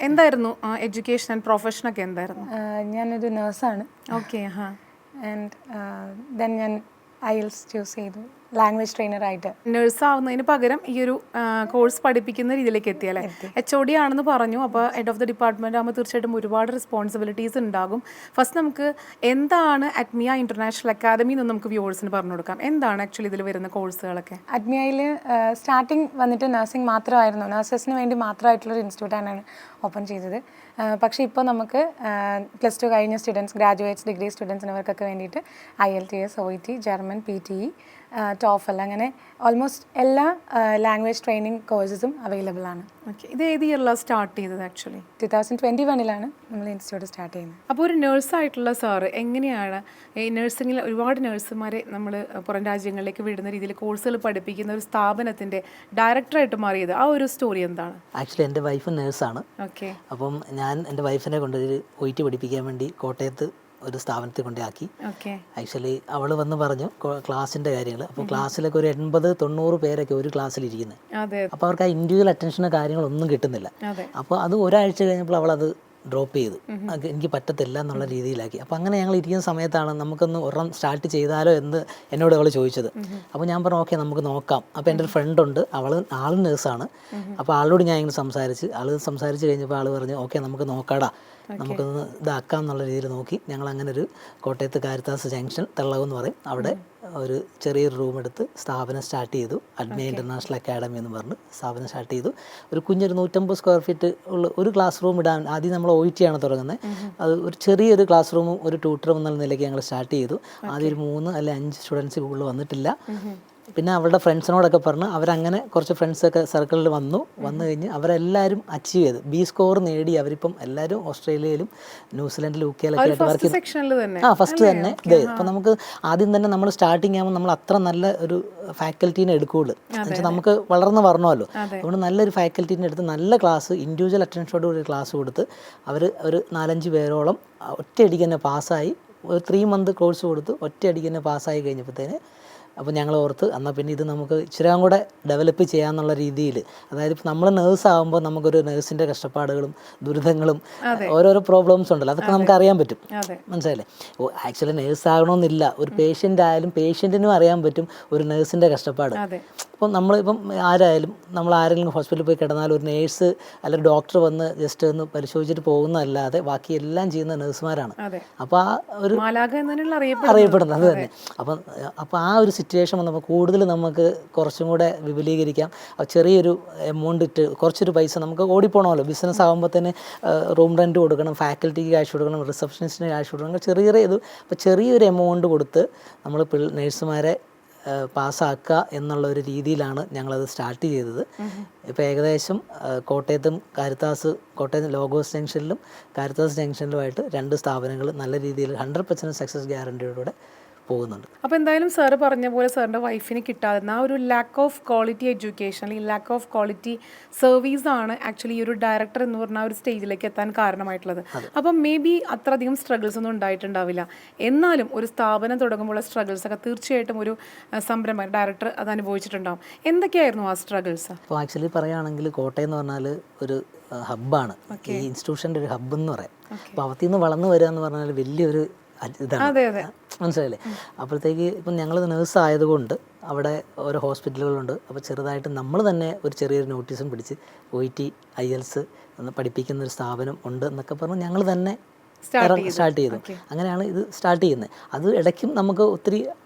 എന്തായിരുന്നു education and profession ഒക്കെ എന്തായിരുന്നു? ഞാനൊരു നേഴ്സാണ്. ഓക്കെ. ആൻഡ് ദെൻ ഞാൻ IELTS ചൂസ് ചെയ്തു ലാംഗ്വേജ് ട്രെയിനറായിട്ട്. നഴ്സ് ആവുന്നതിന് പകരം ഈ ഒരു കോഴ്സ് പഠിപ്പിക്കുന്ന രീതിയിലേക്ക് എത്തിയല്ലേ? HOD ആണെന്ന് പറഞ്ഞു. അപ്പോൾ ഹെഡ് ഓഫ് ദി ഡിപ്പാർട്ട്മെന്റ് ആകുമ്പോൾ തീർച്ചയായിട്ടും ഒരുപാട് റെസ്പോൺസിബിലിറ്റീസ് ഉണ്ടാകും. ഫസ്റ്റ് നമുക്ക് എന്താണ് അറ്റ്മിയ ഇന്റർനാഷണൽ അക്കാദമി എന്ന് നമുക്ക് വ്യൂവേഴ്സിന് പറഞ്ഞു കൊടുക്കാം. എന്താണ് ആക്ച്വലി ഇതിൽ വരുന്ന കോഴ്സുകളൊക്കെ? അറ്റ്മിയയിൽ സ്റ്റാർട്ടിങ് വന്നിട്ട് നഴ്സിംഗ് മാത്രമായിരുന്നു, നഴ്സസിന് വേണ്ടി മാത്രമായിട്ടുള്ളൊരു ഇൻസ്റ്റിറ്റ്യൂട്ടാണ് ഓപ്പൺ ചെയ്തത്. പക്ഷേ ഇപ്പോൾ നമുക്ക് +2 കഴിഞ്ഞ സ്റ്റുഡൻസ്, ഗ്രാജുവേറ്റ്സ്, ഡിഗ്രി സ്റ്റുഡൻസിന് അവർക്കൊക്കെ വേണ്ടിയിട്ട് IELTS, OET, German, PTE, TOEFL അങ്ങനെ ഓൾമോസ്റ്റ് എല്ലാ ലാംഗ്വേജ് ട്രെയിനിങ് കോഴ്സസും അവൈലബിൾ ആണ്. ഓക്കെ. ഇത് ഏത് ഇയറിലാണ് സ്റ്റാർട്ട് ചെയ്തത്? ആക്ച്വലി 2021 നമ്മൾ ഇൻസ്റ്റിറ്റ്യൂട്ട് സ്റ്റാർട്ട് ചെയ്യുന്നത്. അപ്പോൾ ഒരു നേഴ്സായിട്ടുള്ള സാറ് എങ്ങനെയാണ് ഈ നഴ്സിംഗിൽ ഒരുപാട് നഴ്സുമാരെ നമ്മൾ പുറം രാജ്യങ്ങളിലേക്ക് വിടുന്ന രീതിയിൽ കോഴ്സുകൾ പഠിപ്പിക്കുന്ന ഒരു സ്ഥാപനത്തിൻ്റെ ഡയറക്ടറായിട്ട് മാറിയത്, ആ ഒരു സ്റ്റോറി എന്താണ്? ആക്ച്വലി എൻ്റെ വൈഫ് നേഴ്സാണ്. ഓക്കെ. അപ്പം ഞാൻ എൻ്റെ വൈഫിനെ കൊണ്ടൊരു OET പഠിപ്പിക്കാൻ വേണ്ടി കോട്ടയത്ത് ഒരു സ്ഥാപനത്തിൽ കൊണ്ടാക്കി. ആക്ച്വലി അവൾ വന്ന് പറഞ്ഞു ക്ലാസ്സിൻ്റെ കാര്യങ്ങൾ. അപ്പോൾ ക്ലാസ്സിലൊക്കെ ഒരു 80-90 പേരൊക്കെ ഒരു ക്ലാസ്സിലിരിക്കുന്നത്. അപ്പോൾ അവർക്ക് ആ ഇൻഡിവിജ്വൽ അറ്റൻഷനോ കാര്യങ്ങളൊന്നും കിട്ടുന്നില്ല. അപ്പോൾ അത് ഒരാഴ്ച കഴിഞ്ഞപ്പോൾ അവളത് ഡ്രോപ്പ് ചെയ്തു. എനിക്ക് പറ്റത്തില്ല എന്നുള്ള രീതിയിലാക്കി. അപ്പോൾ അങ്ങനെ ഞങ്ങൾ ഇരിക്കുന്ന സമയത്താണ് നമുക്കൊന്ന് ഒരെണ്ണം സ്റ്റാർട്ട് ചെയ്താലോ എന്ന് എന്നോട് അവൾ ചോദിച്ചത്. അപ്പോൾ ഞാൻ പറഞ്ഞു ഓക്കെ നമുക്ക് നോക്കാം. അപ്പോൾ എൻ്റെ ഒരു ഫ്രണ്ടുണ്ട്, ആൾ നേഴ്സാണ്. അപ്പോൾ ആളോട് ഞാൻ ഇങ്ങനെ സംസാരിച്ച് കഴിഞ്ഞപ്പോൾ ആൾ പറഞ്ഞു ഓക്കെ നമുക്ക് നോക്കാടാ, നമുക്കൊന്ന് ഇതാക്കാം എന്നുള്ള രീതിയിൽ നോക്കി. ഞങ്ങൾ അങ്ങനെ ഒരു കോട്ടയത്ത് കാരിത്താസ് ജംഗ്ഷൻ തെള്ളകം എന്ന് പറയും, അവിടെ ഒരു ചെറിയൊരു റൂം എടുത്ത് സ്ഥാപനം സ്റ്റാർട്ട് ചെയ്തു. അറ്റ്മിയ ഇന്റർനാഷണൽ അക്കാഡമി എന്ന് പറഞ്ഞ് സ്ഥാപനം സ്റ്റാർട്ട് ചെയ്തു. ഒരു കുഞ്ഞൊരു 150 സ്ക്വയർ ഫീറ്റ് ഉള്ള ഒരു ക്ലാസ് റൂം ഇടാൻ ആദ്യം നമ്മൾ OET ആണ് തുടങ്ങുന്നത്. അത് ഒരു ചെറിയൊരു ക്ലാസ് റൂമും ഒരു ട്യൂട്ടറും എന്നുള്ള നിലയ്ക്ക് ഞങ്ങൾ സ്റ്റാർട്ട് ചെയ്തു. ആദ്യം ഒരു 3 അല്ലെങ്കിൽ 5 സ്റ്റുഡൻസ് കൂടുതൽ വന്നിട്ടില്ല. പിന്നെ അവരുടെ ഫ്രണ്ട്സിനോടൊക്കെ പറഞ്ഞ് അവരങ്ങനെ കുറച്ച് ഫ്രണ്ട്സൊക്കെ സർക്കിളിൽ വന്നു കഴിഞ്ഞ് അവരെല്ലാവരും അച്ചീവ് ചെയ്ത് B സ്കോർ നേടി. അവരിപ്പം എല്ലാവരും ഓസ്ട്രേലിയയിലും ന്യൂസിലൻഡിലും UKയിലൊക്കെ ആയിട്ട് വർക്ക് ചെയ്തു. ഫസ്റ്റ് തന്നെ ഇത്. അപ്പം നമുക്ക് ആദ്യം തന്നെ നമ്മൾ സ്റ്റാർട്ടിങ് ആകുമ്പോൾ നമ്മൾ അത്ര നല്ല ഒരു ഫാക്കൽറ്റീനെ എടുക്കുകയുള്ളൂ. എന്നുവെച്ചാൽ നമുക്ക് വളർന്ന് വരണമല്ലോ. അതുകൊണ്ട് നല്ലൊരു ഫാക്കൽറ്റീനെ എടുത്ത് നല്ല ക്ലാസ്, ഇൻഡിവിജ്വൽ അറ്റൻഷനോട് കൂടി ക്ലാസ് കൊടുത്ത് അവർ ഒരു 4-5 പേരോളം ഒറ്റയടിക്ക് തന്നെ പാസ്സായി. ഒരു 3 മന്ത് കോഴ്സ് കൊടുത്ത് ഒറ്റയടിക്ക് തന്നെ പാസ്സായി കഴിഞ്ഞപ്പോഴത്തേന് അപ്പോൾ ഞങ്ങൾ ഓർത്ത് എന്നാൽ പിന്നെ ഇത് നമുക്ക് ഇച്ചിരി കൂടെ ഡെവലപ്പ് ചെയ്യാമെന്നുള്ള രീതിയിൽ, അതായത് ഇപ്പോൾ നമ്മൾ നേഴ്സ് ആകുമ്പോൾ നമുക്കൊരു നേഴ്സിൻ്റെ കഷ്ടപ്പാടുകളും ദുരിതങ്ങളും ഓരോരോ പ്രോബ്ലംസ് ഉണ്ടല്ലോ, അതൊക്കെ നമുക്ക് അറിയാൻ പറ്റും. മനസ്സിലായില്ലേ? ആക്ച്വലി നേഴ്സ് ആകണമെന്നില്ല, ഒരു പേഷ്യൻ്റ് ആയാലും പേഷ്യൻറ്റിനും അറിയാൻ പറ്റും ഒരു നേഴ്സിൻ്റെ കഷ്ടപ്പാട്. അപ്പോൾ നമ്മളിപ്പം നമ്മൾ ആരെങ്കിലും ഹോസ്പിറ്റലിൽ പോയി കിടന്നാൽ ഒരു നേഴ്സ് അല്ലെങ്കിൽ ഡോക്ടർ വന്ന് ജസ്റ്റ് ഒന്ന് പരിശോധിച്ചിട്ട് പോകുന്നതല്ലാതെ ബാക്കി എല്ലാം ചെയ്യുന്ന നേഴ്സുമാരാണ്. അപ്പോൾ ആ ഒരു അറിയപ്പെടുന്നത് അത് തന്നെ. അപ്പോൾ ആ ഒരു സിറ്റുവേഷൻ വന്നപ്പോൾ കൂടുതൽ നമുക്ക് കുറച്ചും കൂടെ വിപുലീകരിക്കാം. ചെറിയൊരു എമൗണ്ട് ഇട്ട് കുറച്ചൊരു പൈസ നമുക്ക് ഓടിപ്പോണമല്ലോ. ബിസിനസ് ആകുമ്പോൾ തന്നെ റൂം റെൻറ്റ് കൊടുക്കണം, ഫാക്കൽറ്റിക്ക് ക്യാഷ് കൊടുക്കണം, റിസപ്ഷനിസ്റ്റിന് ക്യാഷ് കൊടുക്കണം, അപ്പോൾ ചെറിയൊരു എമൗണ്ട് കൊടുത്ത് നമ്മൾ നേഴ്സുമാരെ പാസ്സാക്കുക എന്നുള്ള ഒരു രീതിയിലാണ് ഞങ്ങളത് സ്റ്റാർട്ട് ചെയ്തത്. ഇപ്പോൾ ഏകദേശം കോട്ടയത്തും കോട്ടയം ലോഗോസ് ജംഗ്ഷനിലും കാരിത്താസ് ജംഗ്ഷനിലുമായിട്ട് 2 സ്ഥാപനങ്ങൾ നല്ല രീതിയിൽ 100% സക്സസ് ഗ്യാരണ്ടിയോടെ പോകുന്നുണ്ട്. അപ്പോൾ എന്തായാലും സാറ് പറഞ്ഞ പോലെ സാറിൻ്റെ വൈഫിന് കിട്ടാതെ ആ ഒരു ലാക്ക് ഓഫ് ക്വാളിറ്റി എഡ്യൂക്കേഷൻ അല്ലെങ്കിൽ ലാക്ക് ഓഫ് ക്വാളിറ്റി സർവീസാണ് ആക്ച്വലി ഈ ഒരു ഡയറക്ടർ എന്ന് പറഞ്ഞ ആ ഒരു സ്റ്റേജിലേക്ക് എത്താൻ കാരണമായിട്ടുള്ളത്. അപ്പം മേ ബി അത്രയധികം സ്ട്രഗിൾസ് ഒന്നും ഉണ്ടായിട്ടുണ്ടാവില്ല. എന്നാലും ഒരു സ്ഥാപനം തുടങ്ങുമ്പോൾ സ്ട്രഗിൾസ് ഒക്കെ തീർച്ചയായിട്ടും ഒരു സംരംഭം ഡയറക്ടർ അത് അനുഭവിച്ചിട്ടുണ്ടാവും. എന്തൊക്കെയായിരുന്നു ആ സ്ട്രഗിൾസ്? അപ്പോൾ ആക്ച്വലി പറയുകയാണെങ്കിൽ കോട്ടയം എന്ന് പറഞ്ഞാൽ ഒരു ഹബ്ബാണ്, ഈ ഇൻസ്റ്റിറ്റ്യൂഷൻ്റെ ഒരു ഹബ്ബ് എന്ന് പറയാം. അപ്പോൾ അവത്തിൽ നിന്ന് വളർന്നു വരിക എന്ന് പറഞ്ഞാൽ വലിയൊരു ഇതാണ്. മനസ്സിലായില്ലേ? അപ്പോഴത്തേക്ക് ഇപ്പം ഞങ്ങൾ നേഴ്സ് ആയതുകൊണ്ട് അവിടെ ഓരോ ഹോസ്പിറ്റലുകളുണ്ട്. അപ്പോൾ ചെറുതായിട്ട് നമ്മൾ തന്നെ ഒരു ചെറിയൊരു നോട്ടീസും പിടിച്ച് OET IELTS പഠിപ്പിക്കുന്ന ഒരു സ്ഥാപനം ഉണ്ട് എന്നൊക്കെ പറഞ്ഞ് ഞങ്ങൾ തന്നെ സ്റ്റാർട്ട് ചെയ്തു. അങ്ങനെയാണ് ഇത് സ്റ്റാർട്ട് ചെയ്യുന്നത്. അത് ഇടയ്ക്കും നമുക്ക് ഒത്തിരി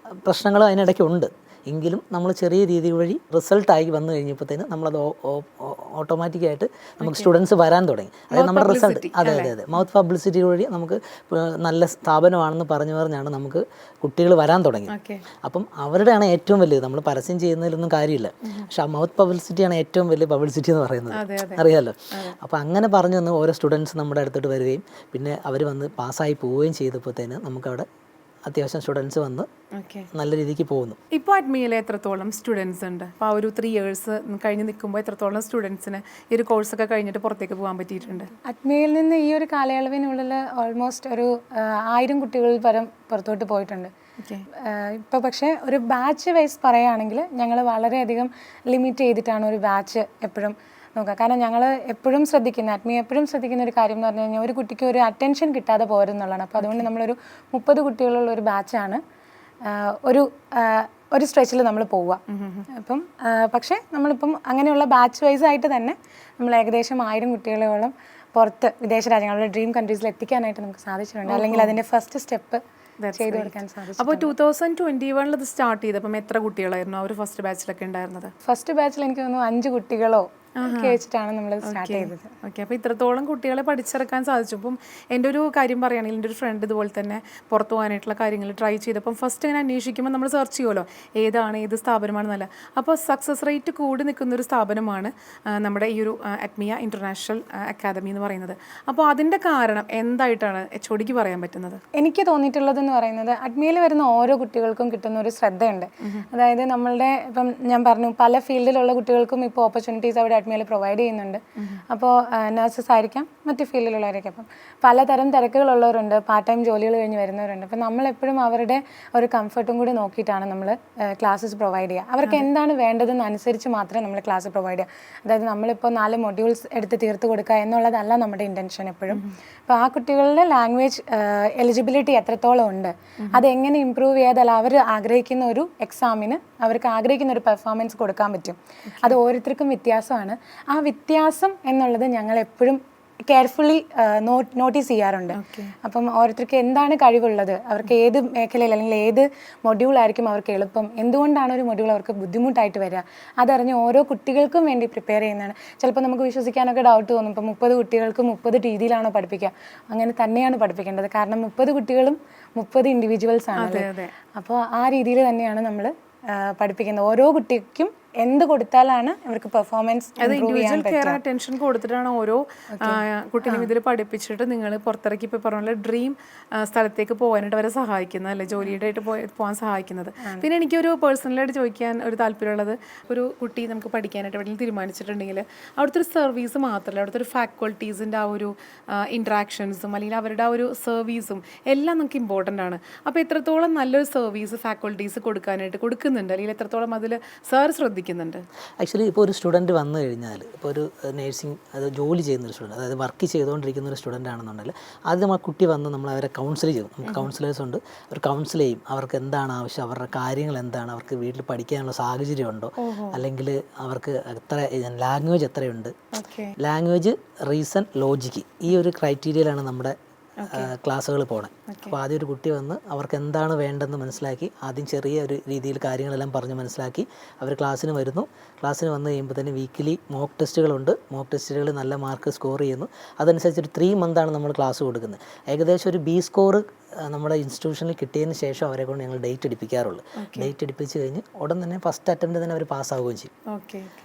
പ്രശ്നങ്ങൾ അതിനിടയ്ക്ക് ഉണ്ട്. എങ്കിലും നമ്മൾ ചെറിയ രീതി വഴി റിസൾട്ടായി വന്നു കഴിഞ്ഞപ്പോഴത്തേന് നമ്മളത് ഓട്ടോമാറ്റിക്കായിട്ട് നമുക്ക് സ്റ്റുഡൻസ് വരാൻ തുടങ്ങി. അതായത് നമ്മുടെ റിസൾട്ട് അതെ മൗത്ത് പബ്ലിസിറ്റി വഴി നമുക്ക് നല്ല സ്ഥാപനമാണെന്ന് പറഞ്ഞാണ് നമുക്ക് കുട്ടികൾ വരാൻ തുടങ്ങി. അപ്പം അവരുടെയാണ് ഏറ്റവും വലിയത്. നമ്മൾ പരസ്യം ചെയ്യുന്നതിലൊന്നും കാര്യമില്ല, പക്ഷെ ആ മൗത്ത് പബ്ലിസിറ്റിയാണ് ഏറ്റവും വലിയ പബ്ലിസിറ്റി എന്ന് പറയുന്നത്, അറിയാമല്ലോ. അപ്പോൾ അങ്ങനെ പറഞ്ഞു വന്ന് ഓരോ സ്റ്റുഡൻസ് നമ്മുടെ അടുത്തോട്ട് വരികയും പിന്നെ അവർ വന്ന് പാസ്സായി പോവുകയും ചെയ്തപ്പോഴത്തേന് നമുക്കവിടെ അത്യാവശ്യം സ്റ്റുഡൻസ് വന്ന് നല്ല രീതിക്ക് പോകുന്നു. ഇപ്പോൾ അറ്റ്മിയയിൽ എത്രത്തോളം സ്റ്റുഡൻസ് ഉണ്ട്? അപ്പോൾ ആ ഒരു 3 years കഴിഞ്ഞ് നിൽക്കുമ്പോൾ എത്രത്തോളം സ്റ്റുഡൻസിന് ഈ ഒരു കോഴ്സൊക്കെ കഴിഞ്ഞിട്ട് പുറത്തേക്ക് പോകാൻ പറ്റിയിട്ടുണ്ട്? അറ്റ്മിയയിൽ നിന്ന് ഈ ഒരു കാലയളവിനുള്ളിൽ ഓൾമോസ്റ്റ് ഒരു 1000 കുട്ടികളിൽ പരം പുറത്തോട്ട് പോയിട്ടുണ്ട്. ഇപ്പോൾ പക്ഷേ ഒരു ബാച്ച് വൈസ് പറയുകയാണെങ്കിൽ ഞങ്ങൾ വളരെയധികം ലിമിറ്റ് ചെയ്തിട്ടാണ് ഒരു ബാച്ച് എപ്പോഴും നോക്കുക. കാരണം ഞങ്ങൾ എപ്പോഴും ശ്രദ്ധിക്കുന്ന എപ്പോഴും ശ്രദ്ധിക്കുന്ന ഒരു കാര്യം എന്ന് പറഞ്ഞു കഴിഞ്ഞാൽ ഒരു കുട്ടിക്ക് ഒരു അറ്റൻഷൻ കിട്ടാതെ പോരുന്നുള്ളതാണ്. അപ്പോൾ അതുകൊണ്ട് നമ്മളൊരു 30 കുട്ടികളുള്ള ഒരു ബാച്ചാണ് ഒരു സ്ട്രെച്ചിൽ നമ്മൾ പോവുക. അപ്പം പക്ഷേ നമ്മളിപ്പം അങ്ങനെയുള്ള ബാച്ച് വൈസ് ആയിട്ട് തന്നെ നമ്മൾ ഏകദേശം 1000 കുട്ടികളോളം പുറത്ത് വിദേശ രാജ്യങ്ങളുടെ ഡ്രീം കൺട്രീസിൽ എത്തിക്കാനായിട്ട് നമുക്ക് സാധിച്ചിട്ടുണ്ട്. അല്ലെങ്കിൽ അതിൻ്റെ ഫസ്റ്റ് സ്റ്റെപ്പ് ചെയ്തു കൊടുക്കാൻ സാധിച്ചു. അപ്പോൾ 2021 ഇത് സ്റ്റാർട്ട് ചെയ്തപ്പം എത്ര കുട്ടികളായിരുന്നു ആ ഒരു ഫസ്റ്റ് ബാച്ചിലൊക്കെ ഉണ്ടായിരുന്നത്? ഫസ്റ്റ് ബാച്ചിൽ എനിക്ക് തോന്നുന്നു 5 കുട്ടികളോ ഒക്കെ വെച്ചിട്ടാണ് നമ്മൾ സ്റ്റാർട്ട് ചെയ്തത്. ഓക്കെ, അപ്പോൾ ഇത്രത്തോളം കുട്ടികളെ പഠിച്ചെടുക്കാൻ സാധിച്ചു. അപ്പം എൻ്റെ ഒരു കാര്യം പറയുകയാണെങ്കിൽ എൻ്റെ ഒരു ഫ്രണ്ട് ഇതുപോലെ തന്നെ പുറത്തു പോകാനായിട്ടുള്ള കാര്യങ്ങൾ ട്രൈ ചെയ്തപ്പം ഫസ്റ്റ് ഇങ്ങനെ അന്വേഷിക്കുമ്പോൾ നമ്മൾ സെർച്ച് ചെയ്യുമല്ലോ ഏത് സ്ഥാപനമാണെന്നല്ല. അപ്പോൾ സക്സസ് റേറ്റ് കൂടി നിൽക്കുന്ന ഒരു സ്ഥാപനമാണ് നമ്മുടെ ഈ ഒരു അറ്റ്മിയ ഇൻ്റർനാഷണൽ അക്കാദമി എന്ന് പറയുന്നത്. അപ്പോൾ അതിൻ്റെ കാരണം എന്തായിട്ടാണ് HODക്ക് പറയാൻ പറ്റുന്നത്? എനിക്ക് തോന്നിയിട്ടുള്ളതെന്ന് പറയുന്നത് അറ്റ്മിയയിൽ വരുന്ന ഓരോ കുട്ടികൾക്കും കിട്ടുന്ന ഒരു ശ്രദ്ധയുണ്ട്. അതായത് നമ്മളുടെ ഇപ്പം ഞാൻ പറഞ്ഞു പല ഫീൽഡിലുള്ള കുട്ടികൾക്കും ഇപ്പോൾ ഓപ്പർച്യൂണിറ്റീസ് അവിടെ അറ്റ്മിയയിൽ പ്രൊവൈഡ് ചെയ്യുന്നുണ്ട്. അപ്പോൾ നഴ്സസ് ആയിരിക്കാം, മറ്റ് ഫീൽഡിലുള്ളവരൊക്കെ. അപ്പം പലതരം തിരക്കുകളുള്ളവരുണ്ട്, പാർട്ട് ടൈം ജോലികൾ കഴിഞ്ഞ് വരുന്നവരുണ്ട്. അപ്പം നമ്മളെപ്പോഴും അവരുടെ ഒരു കംഫർട്ടും കൂടി നോക്കിയിട്ടാണ് നമ്മൾ ക്ലാസ്സസ് പ്രൊവൈഡ് ചെയ്യുക. അവർക്ക് എന്താണ് വേണ്ടതെന്ന് അനുസരിച്ച് മാത്രമേ നമ്മൾ ക്ലാസ് പ്രൊവൈഡ് ചെയ്യുക. അതായത് നമ്മളിപ്പോൾ 4 മൊഡ്യൂൾസ് എടുത്ത് തീർത്ത് കൊടുക്കുക എന്നുള്ളതല്ല നമ്മുടെ ഇൻറ്റൻഷൻ എപ്പോഴും. അപ്പോൾ ആ കുട്ടികളുടെ ലാംഗ്വേജ് എലിജിബിലിറ്റി എത്രത്തോളം ഉണ്ട്, അതെങ്ങനെ ഇമ്പ്രൂവ് ചെയ്താൽ അവർ ആഗ്രഹിക്കുന്ന ഒരു എക്സാമിന് അവർക്ക് ആഗ്രഹിക്കുന്ന ഒരു പെർഫോമൻസ് കൊടുക്കാൻ പറ്റും. അത് ഓരോരുത്തർക്കും വ്യത്യാസമാണ്. ആ വ്യത്യാസം എന്നുള്ളത് ഞങ്ങൾ എപ്പോഴും കെയർഫുള്ളി നോട്ടീസ് ചെയ്യാറുണ്ട്. അപ്പം ഓരോരുത്തർക്ക് എന്താണ് കഴിവുള്ളത്, അവർക്ക് ഏത് മേഖലയിൽ അല്ലെങ്കിൽ ഏത് മൊഡ്യൂളായിരിക്കും അവർക്ക് എളുപ്പം, എന്തുകൊണ്ടാണ് ഒരു മൊഡ്യൂൾ അവർക്ക് ബുദ്ധിമുട്ടായിട്ട് വരിക, അതറിഞ്ഞ് ഓരോ കുട്ടികൾക്കും വേണ്ടി പ്രിപ്പയർ ചെയ്യുന്നതാണ്. ചിലപ്പോൾ നമുക്ക് വിശ്വസിക്കാനൊക്കെ ഡൗട്ട് തോന്നും, ഇപ്പം 30 കുട്ടികൾക്ക് 30 രീതിയിലാണോ പഠിപ്പിക്കുക? അങ്ങനെ തന്നെയാണ് പഠിപ്പിക്കേണ്ടത്. കാരണം 30 കുട്ടികളും 30 ഇൻഡിവിജ്വൽസ് ആണ്. അപ്പോൾ ആ രീതിയിൽ തന്നെയാണ് നമ്മൾ പഠിപ്പിക്കുന്നത്. ഓരോ കുട്ടിക്കും എന്ത് കൊടുത്താലാണ് ഇവർക്ക് പെർഫോമൻസ് ഇൻഡിവിജ്വൽ കെയർ അറ്റൻഷൻ കൊടുത്തിട്ടാണ് ഓരോ കുട്ടീനെയും ഇതിൽ പഠിപ്പിച്ചിട്ട് നിങ്ങൾ പുറത്തിറക്കി ഇപ്പോൾ പറഞ്ഞ ഡ്രീം സ്ഥലത്തേക്ക് പോകാനായിട്ട് അവരെ സഹായിക്കുന്നത് അല്ലേ, ജോലിയുടെ ആയിട്ട് പോകാൻ സഹായിക്കുന്നത്. പിന്നെ എനിക്കൊരു പേഴ്സണലായിട്ട് ചോദിക്കാൻ ഒരു താല്പര്യമുള്ളത്, ഒരു കുട്ടി നമുക്ക് പഠിക്കാനായിട്ട് എവിടെയെങ്കിലും തീരുമാനിച്ചിട്ടുണ്ടെങ്കിൽ അവിടുത്തെ ഒരു സർവീസ് മാത്രമല്ല, അവിടുത്തെ ഒരു ഫാക്കൾട്ടീസിൻ്റെ ആ ഒരു ഇൻട്രാക്ഷൻസും അല്ലെങ്കിൽ അവരുടെ ആ ഒരു സർവീസും എല്ലാം നമുക്ക് ഇമ്പോർട്ടൻ്റ് ആണ്. അപ്പോൾ എത്രത്തോളം നല്ലൊരു സർവീസ് ഫാക്കൾട്ടീസ് കൊടുക്കുന്നുണ്ട് അല്ലെങ്കിൽ എത്രത്തോളം അതിൽ സാർ ശ്രദ്ധിക്കുന്നുണ്ട്? ആക്ച്വലി ഇപ്പോൾ ഒരു സ്റ്റുഡൻറ്റ് വന്നു കഴിഞ്ഞാൽ, ഇപ്പോൾ ഒരു നേഴ്സിംഗ് അത് ജോലി ചെയ്യുന്ന ഒരു സ്റ്റുഡൻറ്റ്, അതായത് വർക്ക് ചെയ്തുകൊണ്ടിരിക്കുന്ന ഒരു സ്റ്റുഡൻ്റ് ആണെന്നുണ്ടെങ്കിൽ ആദ്യം ആ കുട്ടി വന്ന് നമ്മൾ അവരെ കൗൺസിൽ ചെയ്യും. നമുക്ക് കൗൺസിലേഴ്സ് ഉണ്ട്, അവർ കൗൺസിൽ ചെയ്യും. അവർക്ക് എന്താണ് ആവശ്യം, അവരുടെ കാര്യങ്ങൾ എന്താണ്, അവർക്ക് വീട്ടിൽ പഠിക്കാനുള്ള സാഹചര്യം ഉണ്ടോ, അല്ലെങ്കിൽ അവർക്ക് ലാംഗ്വേജ് എത്രയുണ്ട്, ലാംഗ്വേജ്, റീസൺ, ലോജിക്ക്, ഈ ഒരു ക്രൈറ്റീരിയയിലാണ് നമ്മുടെ ക്ലാസ്സുകൾ പോകണേ. അപ്പോൾ ആദ്യം ഒരു കുട്ടി വന്ന് അവർക്ക് എന്താണ് വേണ്ടതെന്ന് മനസ്സിലാക്കി ആദ്യം ചെറിയ ഒരു രീതിയിൽ കാര്യങ്ങളെല്ലാം പറഞ്ഞ് മനസ്സിലാക്കി അവർ ക്ലാസ്സിന് വരുന്നു. ക്ലാസ്സിന് വന്നു കഴിയുമ്പോൾ തന്നെ വീക്കിലി മോക്ക് ടെസ്റ്റുകളുണ്ട്. മോക്ക് ടെസ്റ്റുകൾ നല്ല മാർക്ക് സ്കോർ ചെയ്യുന്നു. അതനുസരിച്ച് ഒരു 3 മന്താണ് നമ്മൾ ക്ലാസ് കൊടുക്കുന്നത്. ഏകദേശം ഒരു B സ്കോർ നമ്മുടെ ഇൻസ്റ്റിറ്റ്യൂഷനിൽ കിട്ടിയതിന് ശേഷം അവരെ കൊണ്ട് ഞങ്ങൾ ഡേറ്റ് എടുപ്പിക്കാറുള്ളൂ. ഡേറ്റ് എടുപ്പിച്ച് കഴിഞ്ഞ് ഉടൻ തന്നെ ഫസ്റ്റ് അറ്റംപ്റ്റ് തന്നെ അവർ പാസ്സാവുകയും ചെയ്യും.